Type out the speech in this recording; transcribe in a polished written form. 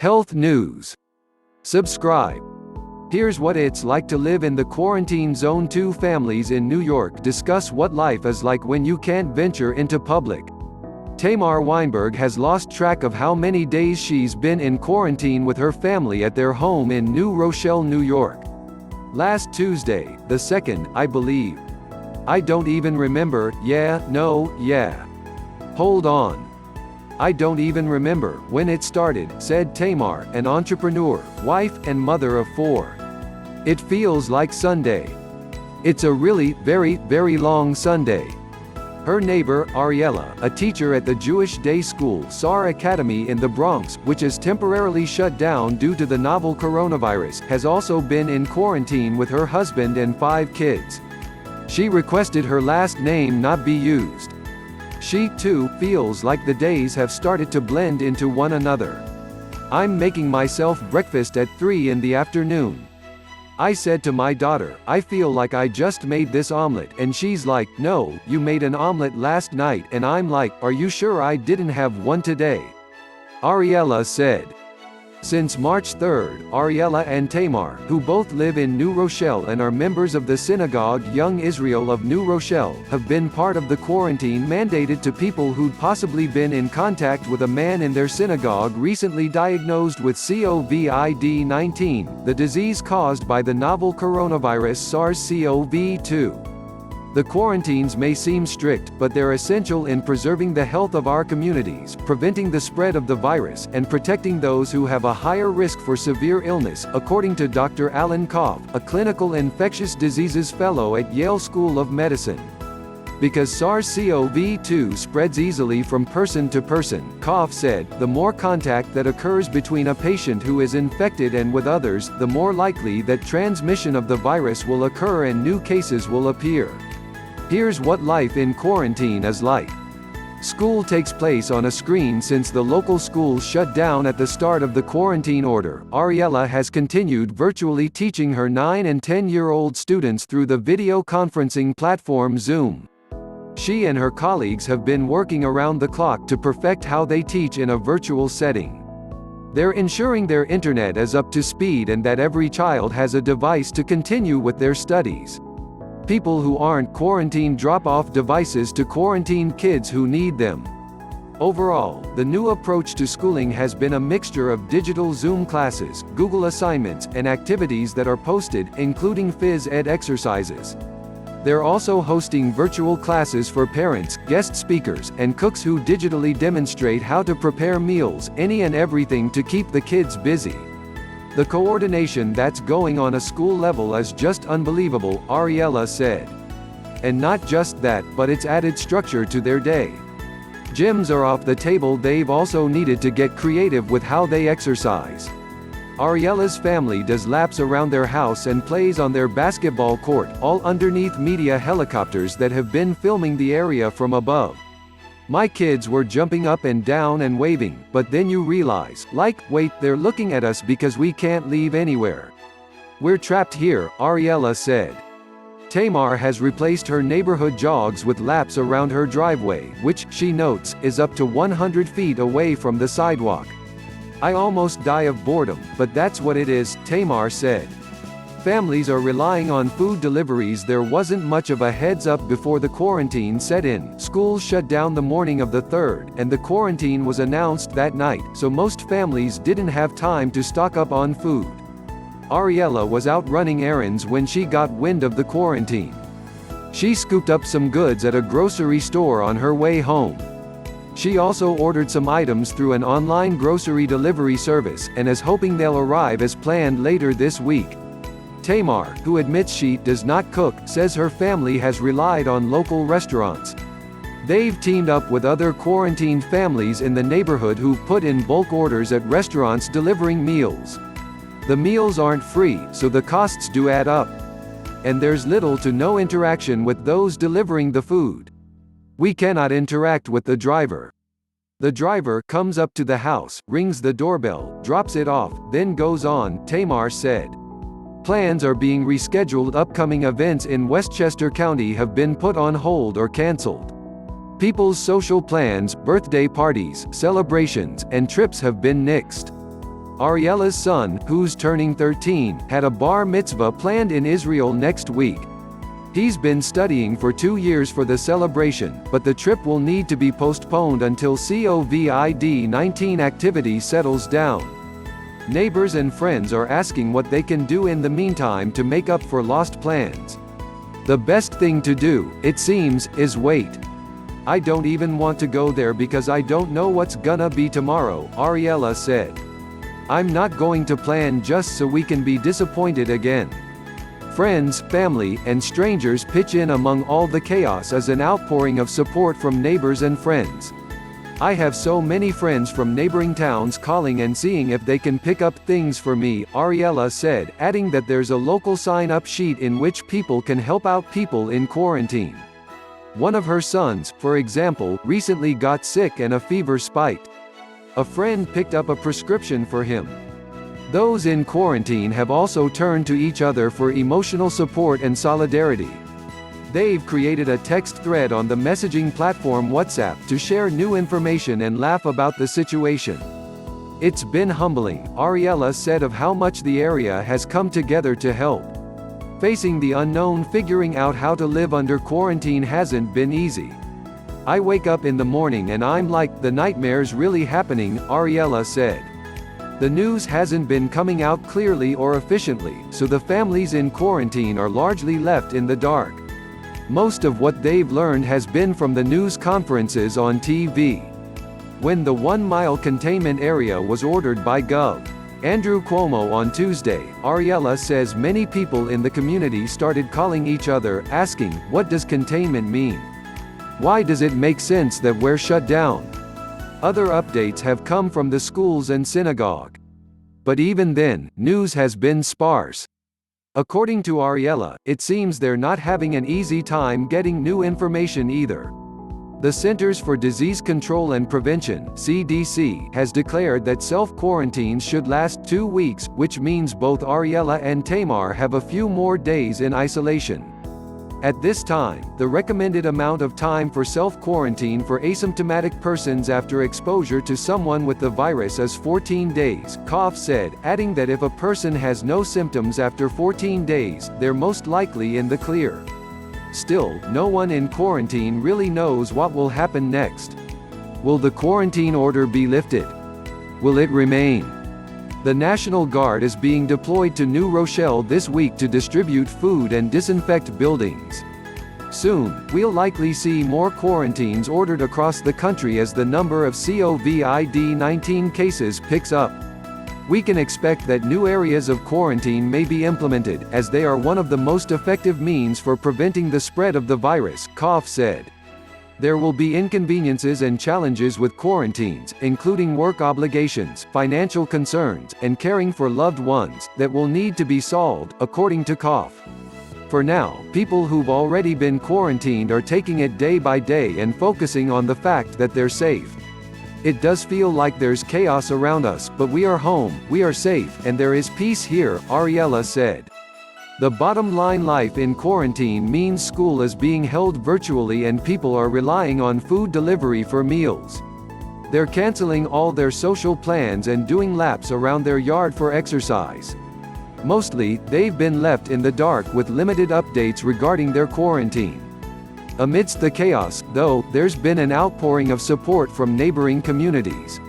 Health news. Subscribe. Here's what it's like to live in the quarantine zone. Two families in New York discuss what life is like when you can't venture into public. Tamar Weinberg has lost track of how many days she's been in quarantine with her family at their home in New Rochelle, New York. Last Tuesday, the 2nd, I believe. I don't even remember. Yeah. Hold on. I don't even remember when it started, said Tamar, an entrepreneur, wife, and mother of 4. It feels like Sunday. It's a really, very long Sunday. Her neighbor, Ariella, a teacher at the Jewish day school SAR Academy in the Bronx, which is temporarily shut down due to the novel coronavirus, has also been in quarantine with her husband and 5 kids. She requested her last name not be used. She, too, feels like the days have started to blend into one another. I'm making myself breakfast at 3 in the afternoon. I said to my daughter, I feel like I just made this omelet, and she's like, no, you made an omelet last night, and I'm like, are you sure I didn't have one today? Ariella said. Since March 3rd, Ariella and Tamar, who both live in New Rochelle and are members of the synagogue Young Israel of New Rochelle, have been part of the quarantine mandated to people who'd possibly been in contact with a man in their synagogue recently diagnosed with COVID-19, the disease caused by the novel coronavirus SARS-CoV-2. The quarantines may seem strict, but they're essential in preserving the health of our communities, preventing the spread of the virus, and protecting those who have a higher risk for severe illness, according to Dr. Alan Koff, a clinical infectious diseases fellow at Yale School of Medicine. Because SARS-CoV-2 spreads easily from person to person, Koff said, the more contact that occurs between a patient who is infected and with others, the more likely that transmission of the virus will occur and new cases will appear. Here's what life in quarantine is like. School takes place on a screen. Since the local schools shut down at the start of the quarantine order, Ariella has continued virtually teaching her 9 and 10-year-old students through the video conferencing platform Zoom. She and her colleagues have been working around the clock to perfect how they teach in a virtual setting. They're ensuring their internet is up to speed and that every child has a device to continue with their studies. People who aren't quarantined drop off devices to quarantined kids who need them. Overall, the new approach to schooling has been a mixture of digital Zoom classes, Google assignments, and activities that are posted, including phys ed exercises. They're also hosting virtual classes for parents, guest speakers, and cooks who digitally demonstrate how to prepare meals, any and everything to keep the kids busy. The coordination that's going on a school level is just unbelievable, Ariella said. And not just that, but it's added structure to their day. Gyms are off the table. They've also needed to get creative with how they exercise. Ariella's family does laps around their house and plays on their basketball court, all underneath media helicopters that have been filming the area from above. My kids were jumping up and down and waving, but then you realize, like, wait, they're looking at us because we can't leave anywhere. We're trapped here, Ariella said. Tamar has replaced her neighborhood jogs with laps around her driveway, which, she notes, is up to 100 feet away from the sidewalk. I almost die of boredom, but that's what it is, Tamar said. Families are relying on food deliveries. There wasn't much of a heads up before the quarantine set in. Schools shut down the morning of the 3rd, and the quarantine was announced that night, so most families didn't have time to stock up on food. Ariella was out running errands when she got wind of the quarantine. She scooped up some goods at a grocery store on her way home. She also ordered some items through an online grocery delivery service, and is hoping they'll arrive as planned later this week. Tamar, who admits she does not cook, says her family has relied on local restaurants. They've teamed up with other quarantined families in the neighborhood who've put in bulk orders at restaurants delivering meals. The meals aren't free, so the costs do add up. And there's little to no interaction with those delivering the food. We cannot interact with the driver. The driver comes up to the house, rings the doorbell, drops it off, then goes on, Tamar said. Plans are being rescheduled. Upcoming events in Westchester County have been put on hold or canceled. People's social plans, birthday parties, celebrations, and trips have been nixed. Ariella's son, who's turning 13, had a bar mitzvah planned in Israel next week. He's been studying for 2 years for the celebration, but the trip will need to be postponed until COVID-19 activity settles down. Neighbors and friends are asking what they can do in the meantime to make up for lost plans. The best thing to do, it seems, is wait. I don't even want to go there because I don't know what's gonna be tomorrow, Ariella said. I'm not going to plan just so we can be disappointed again. Friends, family, and strangers pitch in among all the chaos as an outpouring of support from neighbors and friends. I have so many friends from neighboring towns calling and seeing if they can pick up things for me, Ariella said, adding that there's a local sign-up sheet in which people can help out people in quarantine. One of her sons, for example, recently got sick and a fever spiked. A friend picked up a prescription for him. Those in quarantine have also turned to each other for emotional support and solidarity. They've created a text thread on the messaging platform WhatsApp to share new information and laugh about the situation. It's been humbling, Ariella said of how much the area has come together to help. Facing the unknown, figuring out how to live under quarantine hasn't been easy. I wake up in the morning and I'm like, the nightmare's really happening, Ariella said. The news hasn't been coming out clearly or efficiently, so the families in quarantine are largely left in the dark. Most of what they've learned has been from the news conferences on TV. When the 1-mile containment area was ordered by Gov. Andrew Cuomo on Tuesday, Ariella says many people in the community started calling each other, asking, what does containment mean? Why does it make sense that we're shut down? Other updates have come from the schools and synagogue. But even then, news has been sparse. According to Ariella, it seems they're not having an easy time getting new information either. The Centers for Disease Control and Prevention (CDC) has declared that self-quarantines should last 2 weeks, which means both Ariella and Tamar have a few more days in isolation. At this time, the recommended amount of time for self-quarantine for asymptomatic persons after exposure to someone with the virus is 14 days, Koff said, adding that if a person has no symptoms after 14 days, they're most likely in the clear. Still, no one in quarantine really knows what will happen next. Will the quarantine order be lifted? Will it remain? The National Guard is being deployed to New Rochelle this week to distribute food and disinfect buildings. Soon, we'll likely see more quarantines ordered across the country as the number of COVID-19 cases picks up. We can expect that new areas of quarantine may be implemented, as they are one of the most effective means for preventing the spread of the virus, Koff said. There will be inconveniences and challenges with quarantines, including work obligations, financial concerns, and caring for loved ones, that will need to be solved, according to Koff. For now, people who've already been quarantined are taking it day by day and focusing on the fact that they're safe. It does feel like there's chaos around us, but we are home, we are safe, and there is peace here, Ariella said. The bottom line: life in quarantine means school is being held virtually and people are relying on food delivery for meals. They're canceling all their social plans and doing laps around their yard for exercise. Mostly, they've been left in the dark with limited updates regarding their quarantine. Amidst the chaos, though, there's been an outpouring of support from neighboring communities.